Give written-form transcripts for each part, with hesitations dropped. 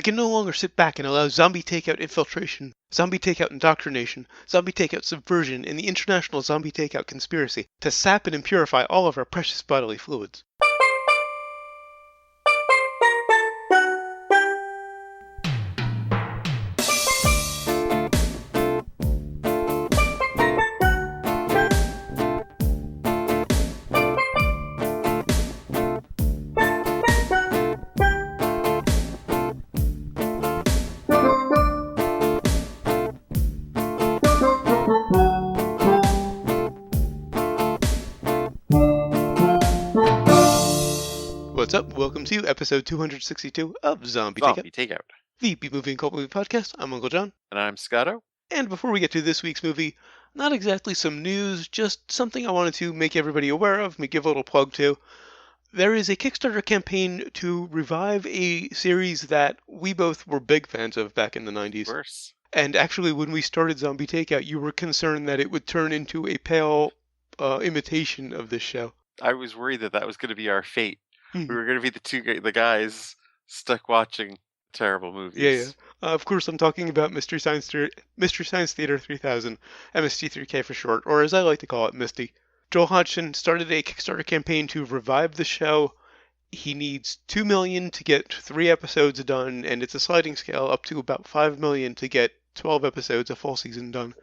can no longer sit back and allow zombie takeout infiltration, zombie takeout indoctrination, zombie takeout subversion, and the international zombie takeout conspiracy to sap and impurify all of our precious bodily fluids. What's up? Welcome to episode 262 of Zombie Takeout, the B-Movie and Cult Movie Podcast. I'm Uncle John. And I'm Scotto. And before we get to this week's movie, not exactly some news, just something I wanted to make everybody aware of, give a little plug to. There is a Kickstarter campaign to revive a series that we both were big fans of back in the 90s. Of course. And actually, when we started Zombie Takeout, you were concerned that it would turn into a pale imitation of this show. I was worried that was going to be our fate. We were going to be the guys stuck watching terrible movies. Yeah. Of course, I'm talking about Mystery Science Theater 3000, MST3K for short, or as I like to call it, Misty. Joel Hodgson started a Kickstarter campaign to revive the show. He needs $2 million to get 3 episodes done, and it's a sliding scale up to about $5 million to get 12 episodes, a full season done.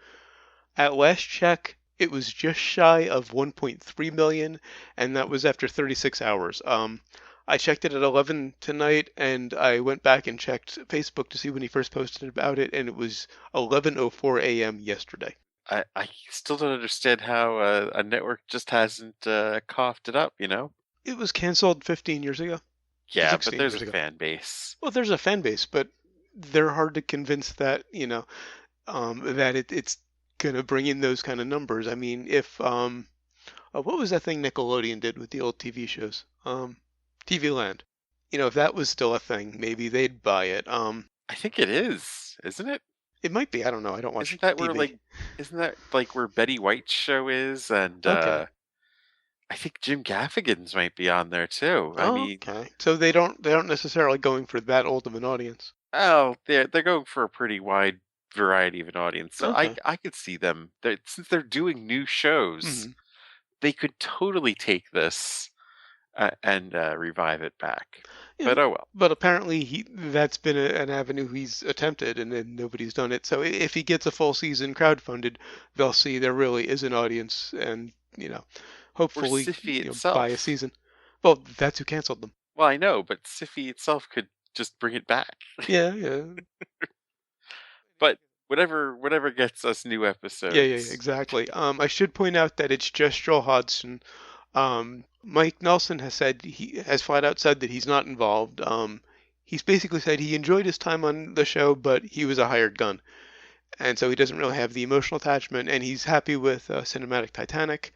At last check, it was just shy of $1.3 million, and that was after 36 hours. I checked it at 11 tonight, and I went back and checked Facebook to see when he first posted about it, and it was 11:04 a.m. yesterday. I still don't understand how a network just hasn't coughed it up, you know? It was canceled 15 years ago. Yeah, but there's a fan base. Well, there's a fan base, but they're hard to convince that, that it's going to bring in those kind of numbers. I mean, if what was that thing Nickelodeon did with the old TV shows? TV Land. If that was still a thing, maybe they'd buy it. I think it is, isn't it? It might be. I don't know. I don't watch TV. Isn't that like where Betty White's show is? And okay. I think Jim Gaffigan's might be on there too. Okay. So they aren't necessarily going for that old of an audience. Oh, they're going for a pretty wide variety of an audience. So okay. I could see them, since they're doing new shows, they could totally take this and revive it back. Yeah, but oh well. But apparently that's been an avenue he's attempted, and then nobody's done it. So if he gets a full season crowdfunded, they'll see there really is an audience, and hopefully buy a season. Well, that's who canceled them. Well, I know, but Syfy itself could just bring it back. Yeah. But whatever gets us new episodes. Yeah, exactly. I should point out that it's just Joel Hodgson. Mike Nelson has flat out said that he's not involved. He's basically said he enjoyed his time on the show, but he was a hired gun, and so he doesn't really have the emotional attachment. And he's happy with Cinematic Titanic.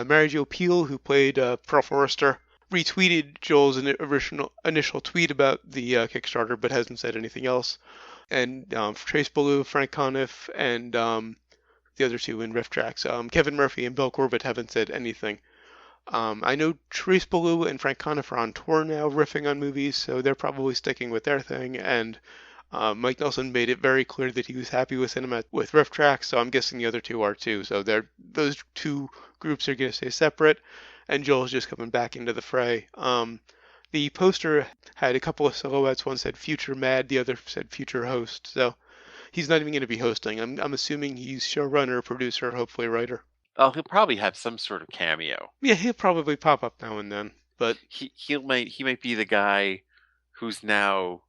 Mary Jo Pehl, who played Pearl Forrester, retweeted Joel's initial tweet about the Kickstarter, but hasn't said anything else. And Trace Ballou, Frank Conniff, and the other two in riff tracks, Kevin Murphy and Bill Corbett, haven't said anything. I know Trace Ballou and Frank Conniff are on tour now, riffing on movies, so they're probably sticking with their thing. And Mike Nelson made it very clear that he was happy with riff tracks, so I'm guessing the other two are too. So those two groups are going to stay separate, and Joel's just coming back into the fray. The poster had a couple of silhouettes. One said Future Mad, the other said Future Host. So he's not even going to be hosting. I'm assuming he's showrunner, producer, hopefully writer. Oh, he'll probably have some sort of cameo. Yeah, he'll probably pop up now and then. But he might be the guy who's now,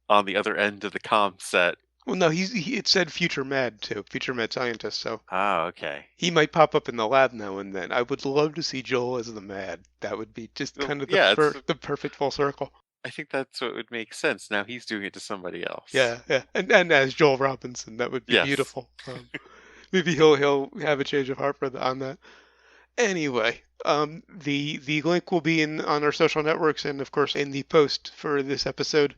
on the other end of the comm set. Well, no, it said Future Mad too, Future Mad Scientist. So okay. He might pop up in the lab now and then. I would love to see Joel as the Mad. That would be just kind of the perfect full circle. I think that's what would make sense. Now he's doing it to somebody else. Yeah, and as Joel Robinson, that would be beautiful. Maybe he'll have a change of heart on that. Anyway, the link will be on our social networks and of course in the post for this episode.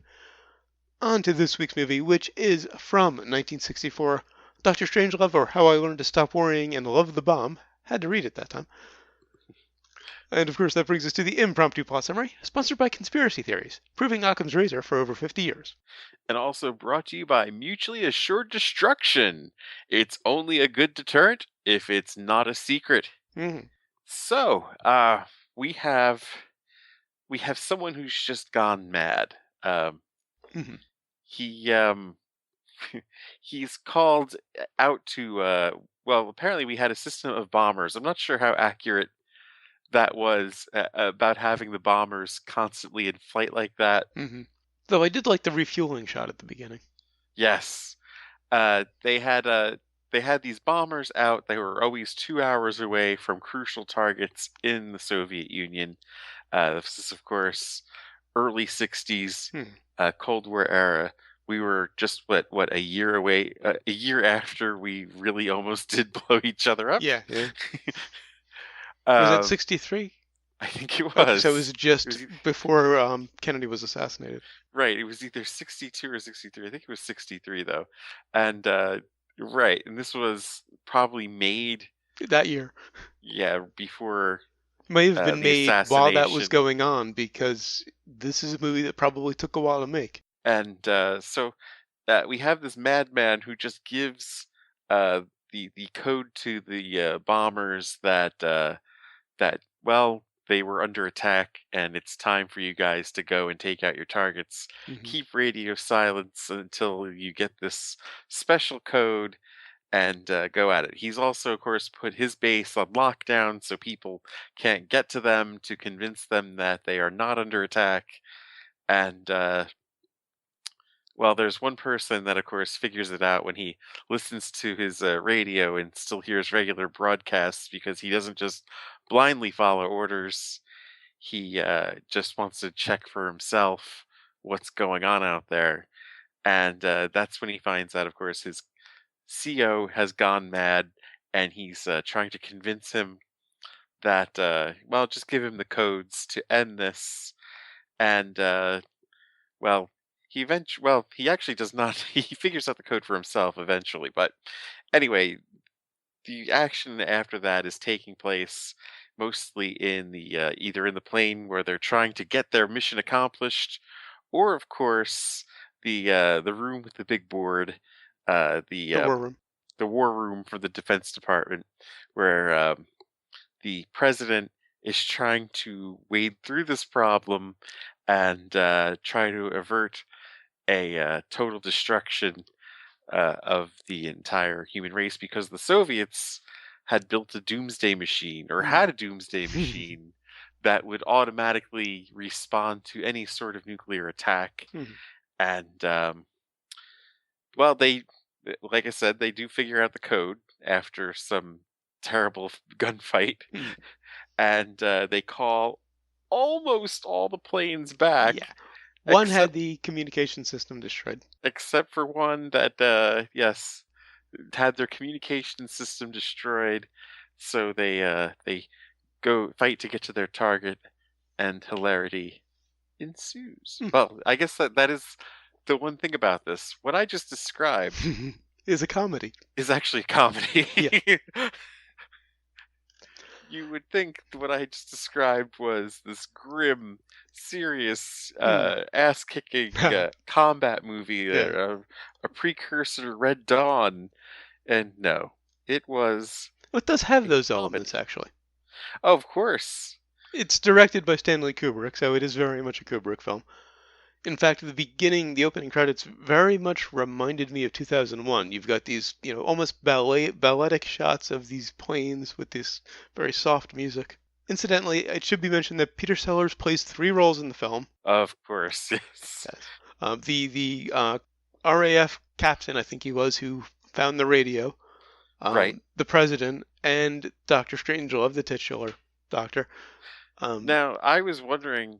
On to this week's movie, which is from 1964, Dr. Strangelove, or How I Learned to Stop Worrying and Love the Bomb. Had to read it that time. And of course, that brings us to the impromptu plot summary, sponsored by Conspiracy Theories, proving Occam's razor for over 50 years. And also brought to you by Mutually Assured Destruction. It's only a good deterrent if it's not a secret. Mm-hmm. So, we have someone who's just gone mad. Mm-hmm. He he's called out to well, apparently we had a system of bombers. I'm not sure how accurate that was about having the bombers constantly in flight like that. Mm-hmm. Though I did like the refueling shot at the beginning. Yes, they had these bombers out. They were always 2 hours away from crucial targets in the Soviet Union. This is, of course, early '60s, Cold War era. We were just what a year away, a year after we really almost did blow each other up. Yeah, yeah. Was that Um, 63? I think it Okay, so it was. was It was just before Kennedy was assassinated. right. It was either 62 or 63. I think it was 63 though, and right. And this was probably made, That year. yeah, before May have been the made while that was assassination. going on, because this is a movie that probably took a while to make. And so we have this madman who just gives uh, the code to the bombers that well, they were under attack and it's time for you guys to go and take out your targets. Mm-hmm. Keep radio silence until you get this special code and go at it. He's also, of course, put his base on lockdown so people can't get to them to convince them that they are not under attack. And well, there's one person that, of course, figures it out when he listens to his radio and still hears regular broadcasts because he doesn't just blindly follow orders. He just wants to check for himself what's going on out there. And that's when he finds out, of course, his CO has gone mad and he's trying to convince him that, well, just give him the codes to end this. And well, he actually does not. He figures out the code for himself eventually, but anyway, the action after that is taking place mostly in the either in the plane where they're trying to get their mission accomplished, or of course the room with the big board, The War Room. the war room for the Defense Department, where the president is trying to wade through this problem and try to avert a total destruction of the entire human race because the Soviets had built a doomsday machine or had a doomsday machine that would automatically respond to any sort of nuclear attack. And well, like I said, they do figure out the code after some terrible gunfight, and they call almost all the planes back. Yeah. One had the communication system destroyed. Except for one that, yes, had their communication system destroyed. So they go fight to get to their target, and hilarity ensues. Well, I guess that is the one thing about this. What I just described is a comedy. Is actually a comedy. Yeah. You would think what I just described was this grim, serious, ass-kicking combat movie, a precursor to Red Dawn, and no, it was. Well, it does have those elements, actually. Oh, of course. It's directed by Stanley Kubrick, so it is very much a Kubrick film. In fact, at the beginning, the opening credits very much reminded me of 2001. You've got these, almost balletic shots of these planes with this very soft music. Incidentally, it should be mentioned that Peter Sellers plays 3 roles in the film. Of course, yes. The RAF captain, I think he was, who found the radio. Right. The president and Dr. Strangelove, the titular doctor. Now, I was wondering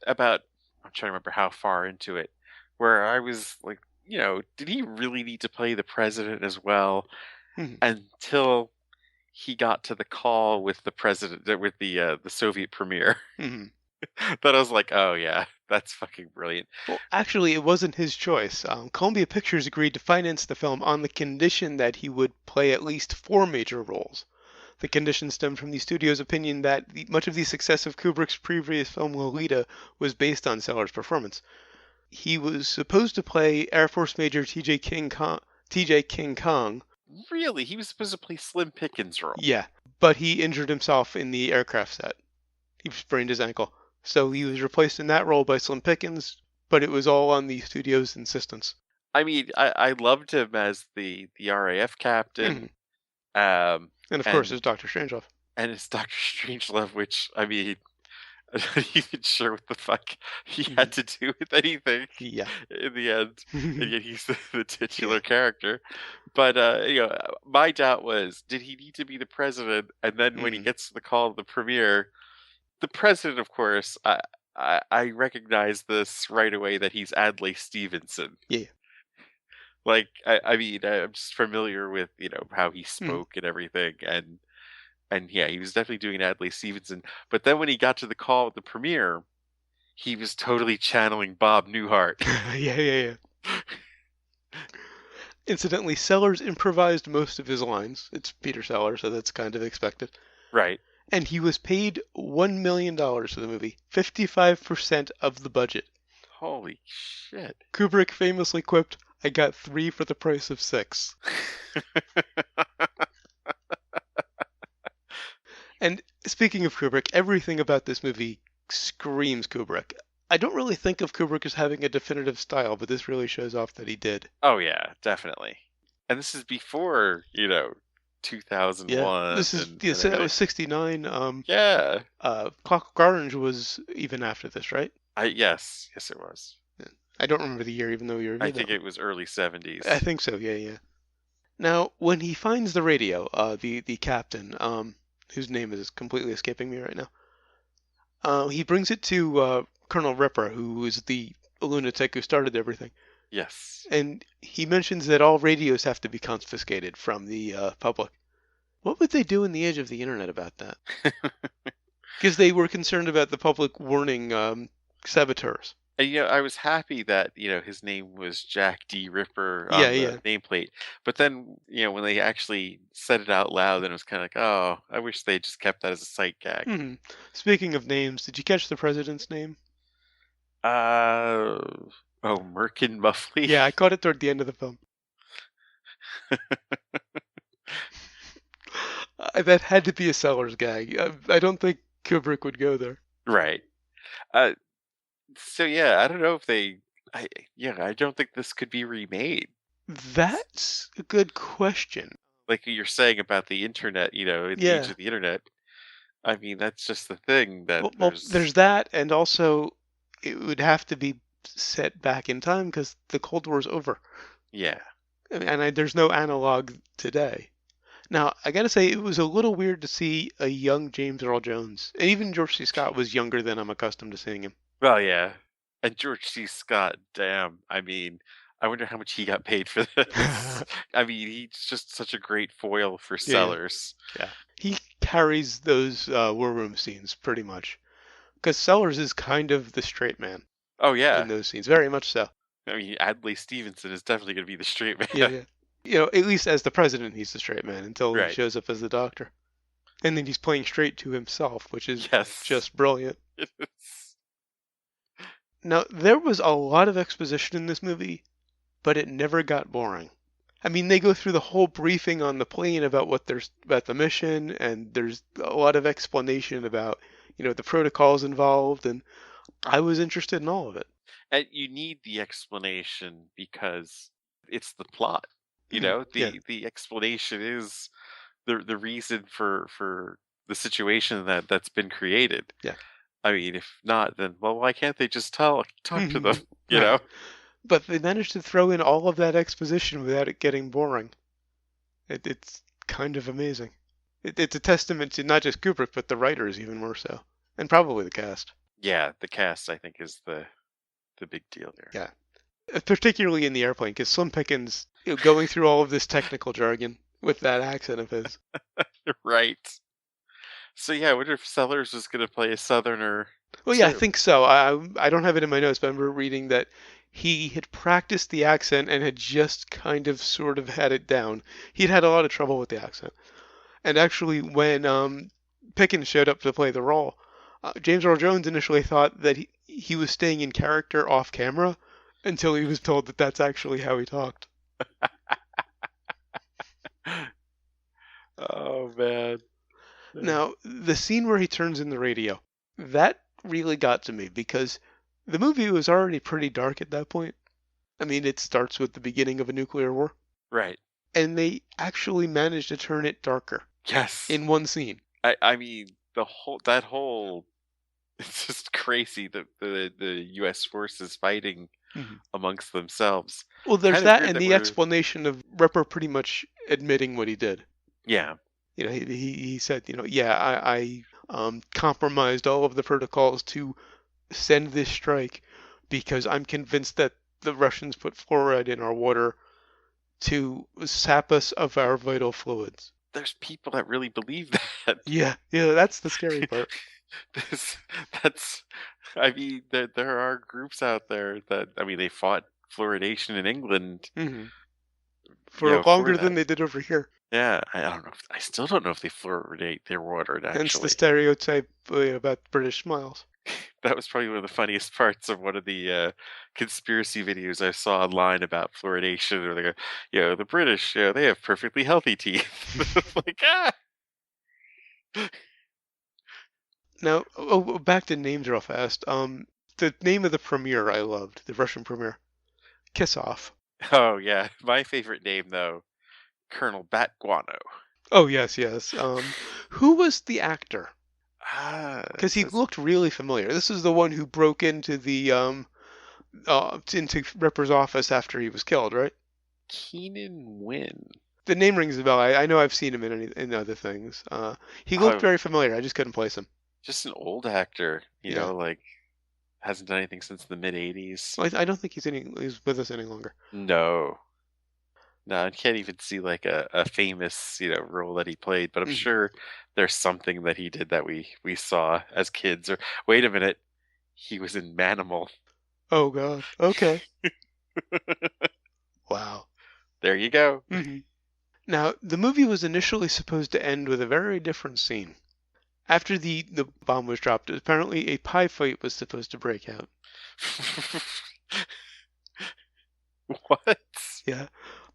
about. I'm trying to remember how far into it, where I was like, did he really need to play the president as well? Until he got to the call with the president, with the Soviet premier. That I was like, oh yeah, that's fucking brilliant. Well, actually, it wasn't his choice. Columbia Pictures agreed to finance the film on the condition that he would play at least 4 major roles. The condition stemmed from the studio's opinion that much of the success of Kubrick's previous film Lolita was based on Sellers' performance. He was supposed to play Air Force Major T.J. King Kong. Really? He was supposed to play Slim Pickens' role? Yeah, but he injured himself in the aircraft set. He sprained his ankle. So he was replaced in that role by Slim Pickens, but it was all on the studio's insistence. I mean, I loved him as the RAF captain. And of course, there's Dr. Strangelove. And it's Dr. Strangelove, which, I mean, I'm not even sure what the fuck he had to do with anything in the end. And yet he's the titular character. But, my doubt was, did he need to be the president? And then when he gets the call to the premiere, the president, of course, I recognize this right away that he's Adlai Stevenson. Yeah. Like, I mean, I'm just familiar with, how he spoke and everything. And yeah, he was definitely doing Adlai Stevenson. But then when he got to the call with the premiere, he was totally channeling Bob Newhart. Yeah. Incidentally, Sellers improvised most of his lines. It's Peter Sellers, so that's kind of expected. Right. And he was paid $1 million for the movie, 55% of the budget. Holy shit. Kubrick famously quipped, "I got 3 for the price of 6. And speaking of Kubrick, everything about this movie screams Kubrick. I don't really think of Kubrick as having a definitive style, but this really shows off that he did. Oh, yeah, definitely. And this is before, 2001. Yeah, that was 69. Yeah. Clockwork Orange was even after this, right? Yes, it was. Yeah. I don't remember the year, even though you reviewed I think it was early 70s. I think so, yeah. Now, when he finds the radio, the captain, whose name is completely escaping me right now, he brings it to Colonel Ripper, who is the lunatic who started everything. Yes. And he mentions that all radios have to be confiscated from the public. What would they do in the age of the internet about that? Because they were concerned about the public warning saboteurs. And, I was happy that, his name was Jack D. Ripper on the nameplate. But then, when they actually said it out loud, then it was kind of like, oh, I wish they just kept that as a sight gag. Mm-hmm. Speaking of names, did you catch the president's name? Merkin Muffley? Yeah, I caught it toward the end of the film. That had to be a Sellers gag. I don't think Kubrick would go there. Right. So yeah, I don't know if I don't think this could be remade. That's a good question. Like you're saying about the internet, in the age of the internet. I mean, that's just the thing that there's that, and also it would have to be set back in time because the Cold War's over. Yeah. And there's no analog today. Now, I gotta say, it was a little weird to see a young James Earl Jones. And even George C. Scott was younger than I'm accustomed to seeing him. Well, yeah. And George C. Scott, damn. I mean, I wonder how much he got paid for this. I mean, he's just such a great foil for Sellers. Yeah. He carries those war room scenes pretty much. Because Sellers is kind of the straight man. Oh, yeah. In those scenes, very much so. I mean, Adlai Stevenson is definitely going to be the straight man. Yeah. At least as the president, he's the straight man until he shows up as the doctor. And then he's playing straight to himself, which is just brilliant. It is. Now, there was a lot of exposition in this movie, but it never got boring. I mean, they go through the whole briefing on the plane about about the mission, and there's a lot of explanation about, the protocols involved, and I was interested in all of it. And you need the explanation because it's the plot. The explanation is the reason for the situation that's been created. Yeah. I mean, if not, then why can't they just talk to them? You know. But they managed to throw in all of that exposition without it getting boring. It's kind of amazing. It's a testament to not just Kubrick, but the writers even more so, and probably the cast. Yeah, the cast I think is the big deal there. Yeah, particularly in the airplane, because Slim Pickens going through all of this technical jargon with that accent of his. Right. So yeah, I wonder if Sellers was going to play a Southerner. Well, yeah, I think so. I don't have it in my notes, but I remember reading that he had practiced the accent and had just kind of sort of had it down. He'd had a lot of trouble with the accent. And actually, when Pickens showed up to play the role, James Earl Jones initially thought that he was staying in character off camera until he was told that that's actually how he talked. Oh man. Now, the scene where he turns in the radio, that really got to me because the movie was already pretty dark at that point. I mean, it starts with the beginning of a nuclear war, Right. and they actually managed to turn it darker Yes. in one scene. I mean the whole it's just crazy that the US forces fighting Mhm. amongst themselves. Well, there's Kind of that, weird and that the we're explanation of Ripper pretty much admitting what he did. yeah. You know, he said, yeah, I compromised all of the protocols to send this strike because I'm convinced that the Russians put fluoride in our water to sap us of our vital fluids. There's people that really believe that. Yeah, yeah, that's the scary part. This that's I mean there are groups out there that I mean they fought fluoridation in England, Hmm. you For know, for longer that. than they did over here. Yeah, I don't know. I still don't know if they fluoridate their water Hence the actually. stereotype about British smiles. That was probably one of the funniest parts of one of the conspiracy videos I saw online about fluoridation. Or they go, the British, they have perfectly healthy teeth. Like, ah, Now, back to names real fast. The name of the premiere I loved, the Russian premiere, Kiss Off. oh yeah, my favorite name though, Colonel Bat Guano. Oh yes, yes. Who was the actor? Ah, Because he says looked really familiar. This is the one who broke into the into Ripper's office after he was killed, right? Keenan Wynn. The name rings a bell. I know I've seen him in other things. He looked Oh, very familiar. I just couldn't place him. just an old actor, Yeah. like hasn't done anything since the mid '80s. Well, I don't think he's with us any longer. No, no, I can't even see like a famous, role that he played, but I'm Hmm. sure there's something that he did that we saw as kids. Or wait a minute, he was in Manimal. Oh God. Okay. Wow. There you go. Hmm. Now, the movie was initially supposed to end with a very different scene. After the bomb was dropped, apparently a pie fight was supposed to break out. What? Yeah.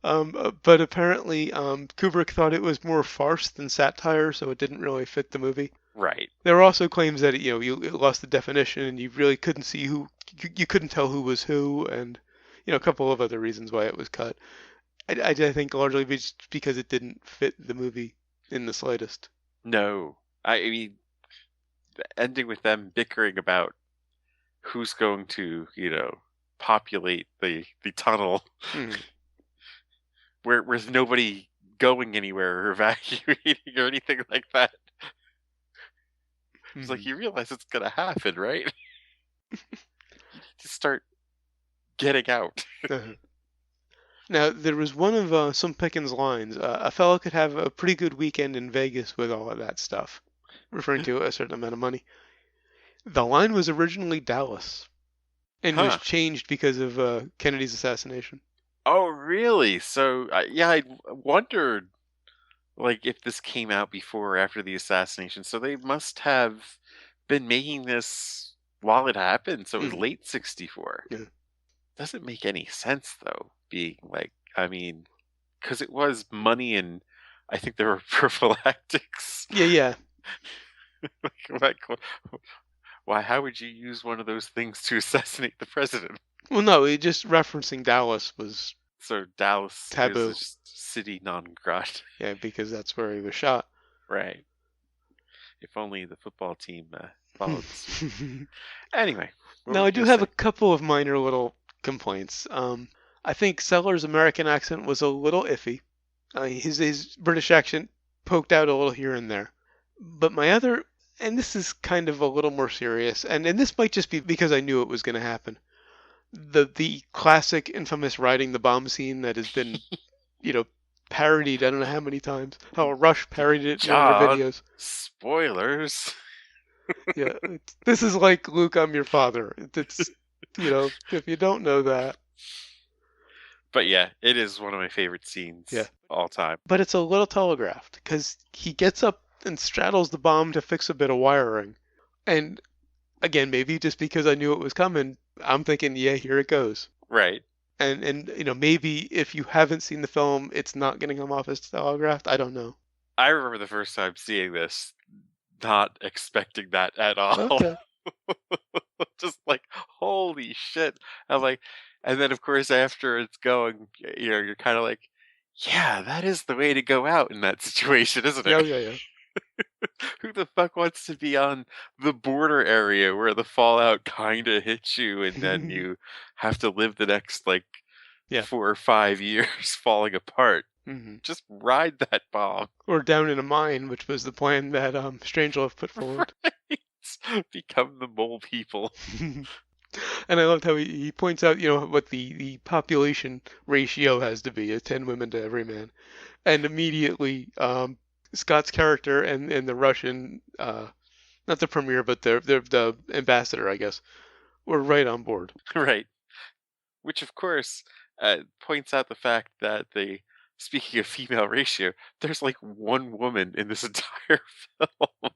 But apparently, Kubrick thought it was more farce than satire, so it didn't really fit the movie. Right. There were also claims that it lost the definition and you really couldn't see you couldn't tell who was who, and a couple of other reasons why it was cut. I think largely just because it didn't fit the movie in the slightest. No. I mean, ending with them bickering about who's going to, populate the tunnel Hmm. where there's nobody going anywhere or evacuating or anything like that. It's like Hmm. you realize it's gonna happen, right? You need to start getting out. Uh-huh. Now there was one of some Pickens lines. A fellow could have a pretty good weekend in Vegas with all of that stuff, referring to a certain amount of money. The line was originally Dallas and was Huh. changed because of Kennedy's assassination. Oh, really? So, yeah, I wondered, like, if this came out before or after the assassination. So they must have been making this while it happened. So it was Hmm. late '64. Yeah. Doesn't make any sense, though, being like, I mean, because it was money and I think there were prophylactics. Yeah, yeah. Like, why? How would you use one of those things to assassinate the president? Well, no, it just referencing Dallas was So Dallas is taboo. just city non grata, Yeah, because that's where he was shot. right? If only the football team followed suit. Anyway, what were Now, I you do gonna have a say? couple of minor little complaints. I think Sellers' American accent was a little iffy. His British accent poked out a little here and there. But my other, and this is kind of a little more serious, and this might just be because I knew it was going to happen. The classic, infamous riding the bomb scene that has been, you know, parodied I don't know how many times. How Rush parodied it in one of their John, videos. spoilers. Yeah, this is like Luke, I'm your father. It's if you don't know that. But yeah, it is one of my favorite Yeah. scenes all time. But it's a little telegraphed because he gets up and straddles the bomb to fix a bit of wiring. And again, maybe just because I knew it was coming, I'm thinking, yeah, here it goes. Right. And maybe if you haven't seen the film, it's not going to come off as telegraphed. I don't know. I remember the first time seeing this, not expecting that at all. Okay. Just like, holy shit. I'm like, and then of course after it's going, you're kind of like, yeah, that is the way to go out in that situation, isn't Yeah, it? yeah, yeah. Who the fuck wants to be on the border area where the fallout kind of hits you and then you have to live the next like Yeah. 4 or 5 years falling apart? Hmm. Just ride that bomb. Or down in a mine, which was the plan that Strangelove put forward. Right. Become the mole people. And I loved how he points out, what the population ratio has to be, 10 women to every man. And immediately, Scott's character and the Russian, not the premier, but the ambassador, I guess, were right on board. Right. Which, of course, points out the fact that speaking of female ratio, there's like one woman in this entire film.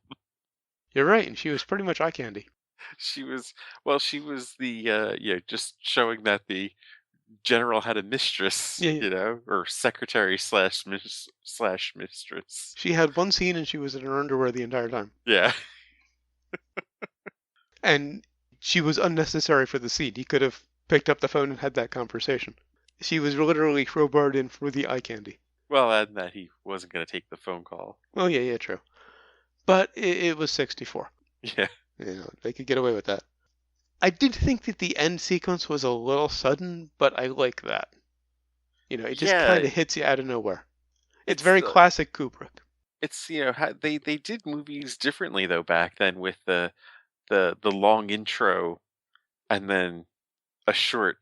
You're right, and she was pretty much eye candy. She was, well, she was just showing that the general had a mistress, Yeah, yeah. or secretary slash mistress. She had one scene and she was in her underwear the entire time. Yeah. And she was unnecessary for the scene. He could have picked up the phone and had that conversation. She was literally crowbarred in for the eye candy. Well, and that he wasn't going to take the phone call. Oh, yeah, yeah, true. But it was 64. Yeah. They could get away with that. I did think that the end sequence was a little sudden, but I like that. It just kind Yeah. of hits you out of nowhere. It's It's very classic Kubrick. it's they did movies differently though back then with the long intro and then a short,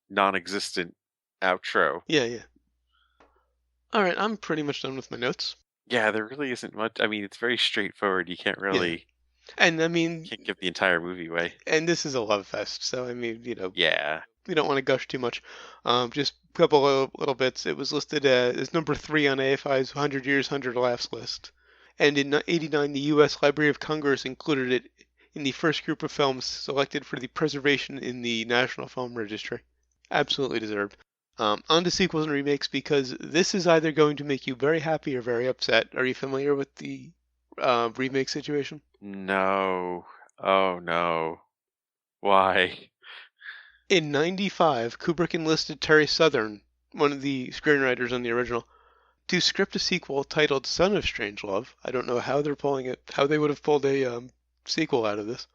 non-existent outro. Yeah, yeah. All right, I'm pretty much done with my notes. Yeah, there really isn't much. I mean, it's very straightforward. You can't Yeah. really And I mean, can't give the entire movie away. and this is a love fest, so I mean, Yeah. we don't want to gush too much. Just a couple of little bits. It was listed as number 3 on AFI's 100 Years, 100 Laughs list. And in '89, the U.S. Library of Congress included it in the first group of films selected for the preservation in the National Film Registry. Absolutely deserved. On to sequels and remakes because this is either going to make you very happy or very upset. Are you familiar with the remake situation? No. Oh no. Why? In '95, Kubrick enlisted Terry Southern, one of the screenwriters on the original, to script a sequel titled Son of Strangelove. I don't know how they're pulling it, how they would have pulled a sequel out of this.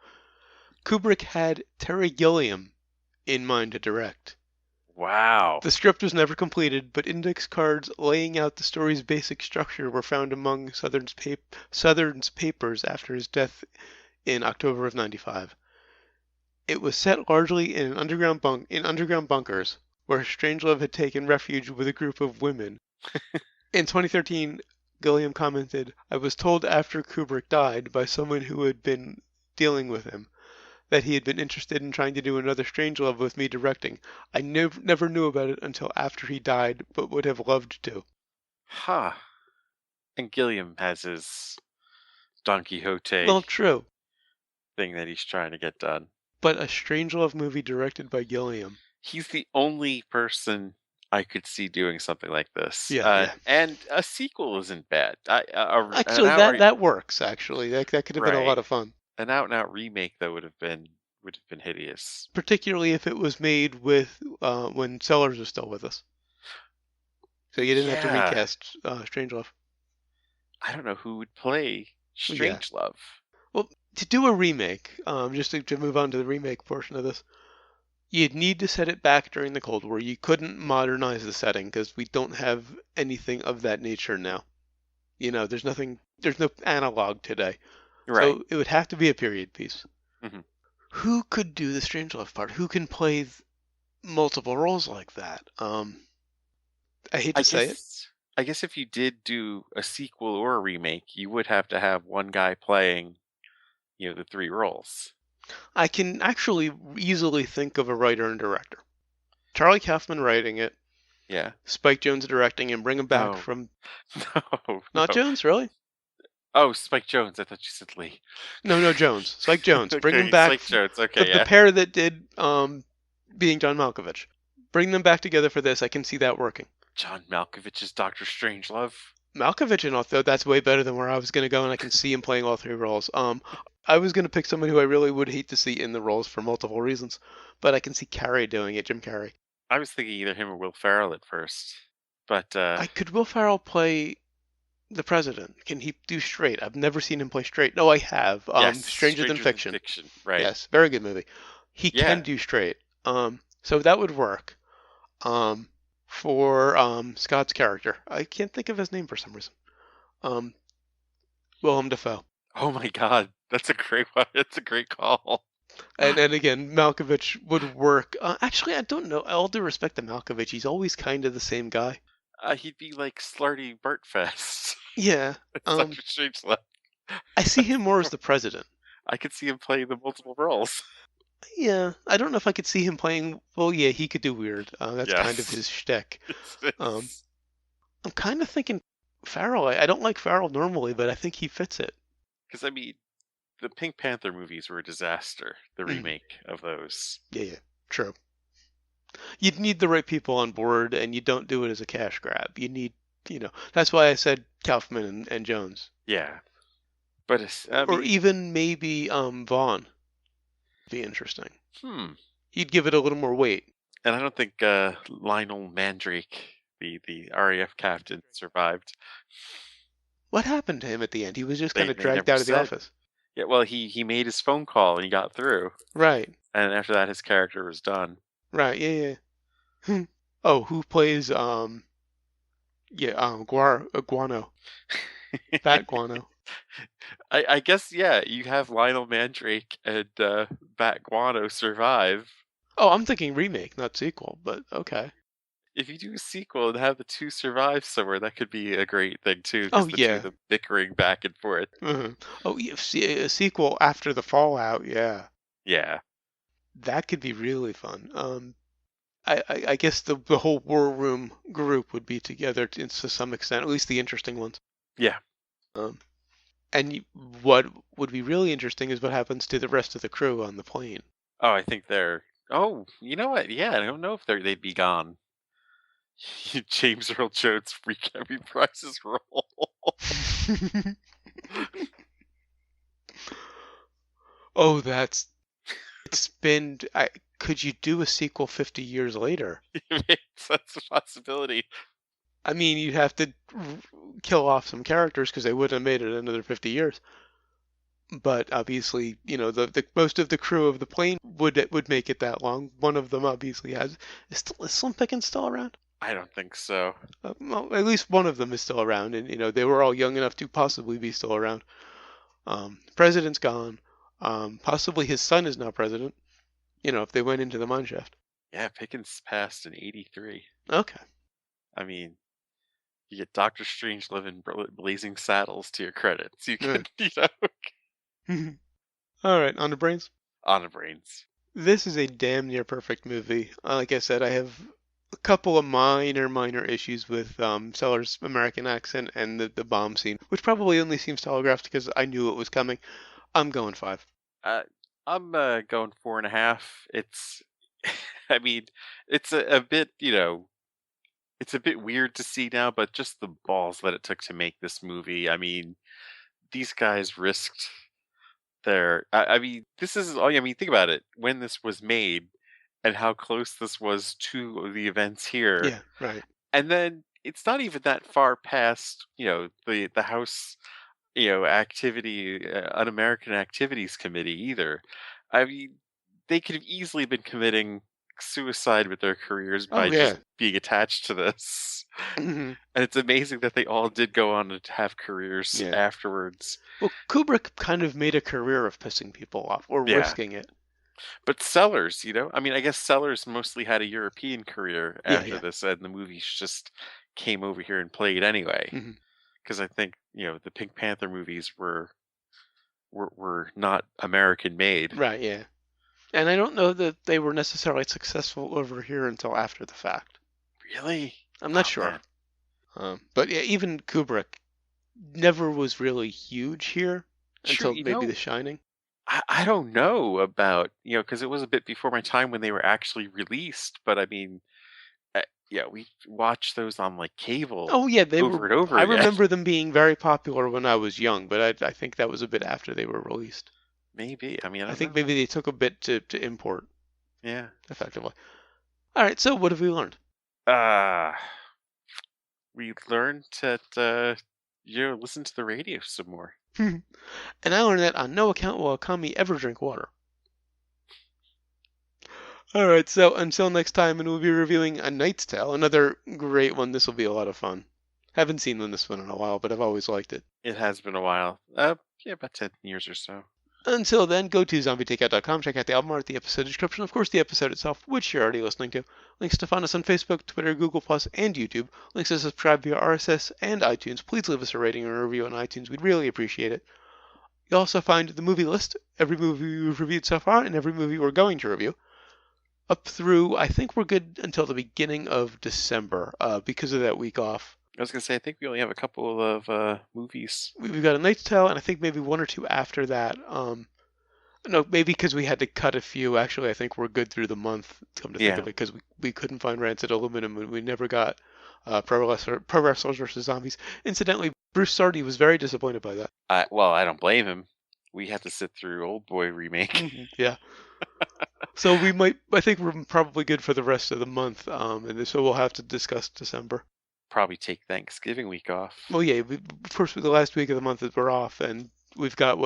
Kubrick had Terry Gilliam in mind to direct. Wow. The script was never completed, but index cards laying out the story's basic structure were found among Southern's papers after his death in October of '95. It was set largely in underground bunkers, where Strangelove had taken refuge with a group of women. In 2013, Gilliam commented, "I was told after Kubrick died by someone who had been dealing with him that he had been interested in trying to do another Strangelove with me directing. I never knew about it until after he died, but would have loved to." Huh. And Gilliam has his Don Quixote Well, true, thing that he's trying to get done. but a Strangelove movie directed by Gilliam. He's the only person I could see doing something like this. Yeah, yeah. And a sequel isn't bad. An Actually, outright that works. Actually, that could have been a right. lot of fun. An out and out remake though would have been hideous. Particularly if it was made with when Sellers was still with us, so you didn't have to Yeah. recast Strangelove. I don't know who would play Yeah. Strangelove. Well, to do a remake, just to move on to the remake portion of this, you'd need to set it back during the Cold War. You couldn't modernize the setting because we don't have anything of that nature now. There's no analog today. Right. So it would have to be a period piece. Hmm. Who could do the Strangelove part? Who can play multiple roles like that? I hate I to say it. guess I guess if you did do a sequel or a remake, you would have to have one guy playing, the three roles. I can actually easily think of a writer and director. Charlie Kaufman writing it, Yeah. Spike Jonze directing and bring him back No. from No, not no. Jones, really? Oh, Spike Jones. I thought you said Lee. No, Jones. Spike Jones. Bring him Okay, back. Spike Jones. The Okay, the yeah. pair that did being John Malkovich. Bring them back together for this. I can see that working. John Malkovich's Doctor Strangelove. Malkovich and all, though, that's way better than where I was going to go, and I can see him playing all three roles. I was going to pick someone who I really would hate to see in the roles for multiple reasons, but I can see Carrey doing it, Jim Carrey. I was thinking either him or Will Ferrell at first, but Could Will Ferrell play the president? Can he do straight? I've never seen him play straight. No, I have. yes, Stranger Than Stranger Than Fiction. Fiction. Right. Yes, very good movie. He can Yeah. do straight. So that would work. Um, for Scott's character, I can't think of his name for some reason. Um, Willem Dafoe. Oh my God, that's a great one. That's a great call. And again, Malkovich would work. Actually, I don't know. All due respect to Malkovich, he's always kind of the same guy. He'd be like Slarty Bartfest. Yeah. It's Doctor Strangelove. I see him more as the president. I could see him playing the multiple roles. Yeah, I don't know if I could see him playing. Well, yeah, he could do weird. That's kind of Yes. his shtick. Um, Yes. I'm kind of thinking Farrell. I don't like Farrell normally, but I think he fits it. Because I mean, the Pink Panther movies were a disaster. The Mm, remake of those. yeah, true. You'd need the right people on board, and you don't do it as a cash grab. You need, that's why I said Kaufman and Jones, Yeah, but I or mean, even maybe Vaughn. Be interesting. hmm. He'd give it a little more weight. And I don't think Lionel Mandrake, the RAF captain, survived. What happened to him at the end? He was just kind of They dragged never out of the said. office. Yeah, well, he made his phone call and he got through, Right. and after that, his character was done. Right. Yeah. Yeah. Oh, who plays Guano, Bat Guano. I guess yeah, you have Lionel Mandrake and Bat Guano survive. Oh, I'm thinking remake, not sequel, but okay. If you do a sequel and have the two survive somewhere, that could be a great thing too, Oh because the two of yeah. them bickering back and forth. Oh yeah, a sequel after the Fallout, yeah. Yeah, That could be really fun. I guess the whole War Room group would be together to some extent, at least the interesting ones. yeah. Um, what would be really interesting is what happens to the rest of the crew on the plane. Oh, I think they're. Oh, you know what? Yeah, I don't know if they'd be gone. James Earl Jones reprised his role. Oh, it's been. Could you do a sequel 50 years later? That's a possibility. I mean, you'd have to kill off some characters because they wouldn't have made it another 50 years. But obviously, the most of the crew of the plane would make it that long. One of them obviously has. Is Slim Pickens still around? I don't think so. Well, at least one of them is still around, and they were all young enough to possibly be still around. The president's gone. Possibly his son is now president. If they went into the mine shaft. Yeah, Pickens passed in '83. Okay. I mean, you get Doctor Strange living Blazing Saddles to your credits. You Yeah. can, All right, on the brains. on the brains. This is a damn near perfect movie. Like I said, I have a couple of minor issues with Sellers' American accent and the bomb scene, which probably only seems telegraphed because I knew it was coming. I'm going 5. Uh, I'm going 4.5. It's, I mean, it's a bit, it's a bit weird to see now, but just the balls that it took to make this movie. I mean, these guys risked their. I mean, this is. I mean, think about it. When this was made, and how close this was to the events here, Yeah, right. and then it's not even that far past. The House. Activity, Un-American Activities Committee either. I mean, they could have easily been committing suicide with their careers Oh by yeah. just being attached to this. Mhm. And it's amazing that they all did go on to have careers Yeah. afterwards. Well, Kubrick kind of made a career of pissing people off or Yeah. risking it. But Sellers, I mean, I guess Sellers mostly had a European career Yeah, after yeah. this, and the movies just came over here and played anyway. Mhm. Because I think, the Pink Panther movies were not American made. Right, yeah. And I don't know that they were necessarily successful over here until after the fact. Really? I'm not Oh sure. man. But yeah, even Kubrick never was really huge here True. until maybe The Shining. I don't know about, because it was a bit before my time when they were actually released. But I mean, yeah, we watched those on like cable Oh yeah, they were. over and over I again. remember them being very popular when I was young, but I think that was a bit after they were released. Maybe. I mean, I I don't think know. maybe they took a bit to import Yeah. effectively. All right, so what have we learned? Uh we learned that listen to the radio some more. And I learned that on no account will a kami ever drink water. All right, so until next time, and we'll be reviewing A Knight's Tale, another great one. This will be a lot of fun. Haven't seen this one in a while, but I've always liked it. It has been a while. Yeah, about 10 years or so. Until then, go to zombietakeout.com, check out the album art, the episode description, of course, the episode itself, which you're already listening to. Links to find us on Facebook, Twitter, Google, and YouTube. Links to subscribe via RSS and iTunes. Please leave us a rating or a review on iTunes. We'd really appreciate it. You'll also find the movie list, every movie we've reviewed so far, and every movie we're going to review. Up through, I think we're good until the beginning of December, because of that week off. I was gonna say, I think we only have a couple of movies. We've got A Knight's Tale, and I think maybe one or two after that. No, maybe because we had to cut a few. Actually, I think we're good through the month, come to think Yeah. of it, because we couldn't find Rancid Aluminum, and we never got Pro Wrestlers vs. Zombies. Incidentally, Bruce Sardi was very disappointed by that. I don't blame him. We had to sit through Old Boy remake. Yeah. So I think we're probably good for the rest of the month, and so we'll have to discuss December. Probably take Thanksgiving week off. Well, yeah, first the last week of the month that we're off, and we've got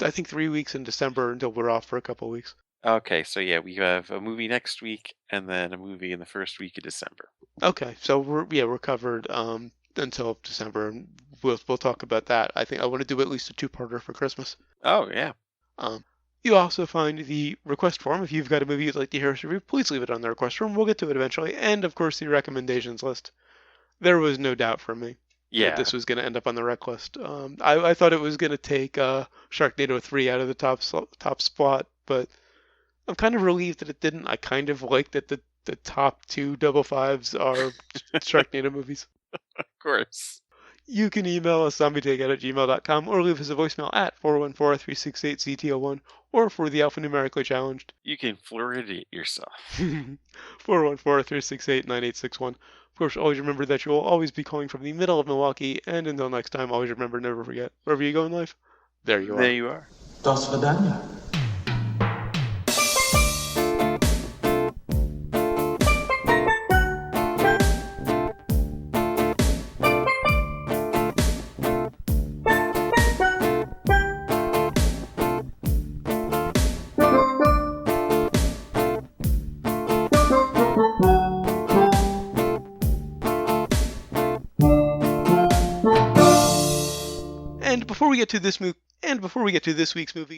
I think 3 weeks in December until we're off for a couple of weeks. Okay, so yeah, we have a movie next week and then a movie in the first week of December. Okay, so we're covered until December, and we'll talk about that. I think I want to do at least a two-parter for Christmas. Oh yeah. You also find the request form. If you've got a movie you'd like to hear us review, please leave it on the request form. We'll get to it eventually. And of course, the recommendations list. There was no doubt from me that Yeah. this was going to end up on the rec list. I thought it was going to take Sharknado 3 out of the top spot, but I'm kind of relieved that it didn't. I kind of like that the top two double fives are Sharknado movies. Of course. You can email us zombietakeout@gmail.com or leave us a voicemail at 414-368-CT01 or for the alphanumerically challenged. You can fluoridate yourself. 414-368-9861. Of course, always remember that you will always be calling from the middle of Milwaukee, and until next time, always remember, never forget, wherever you go in life, there you are. There you are. Do svidania. And before we get to this week's movie,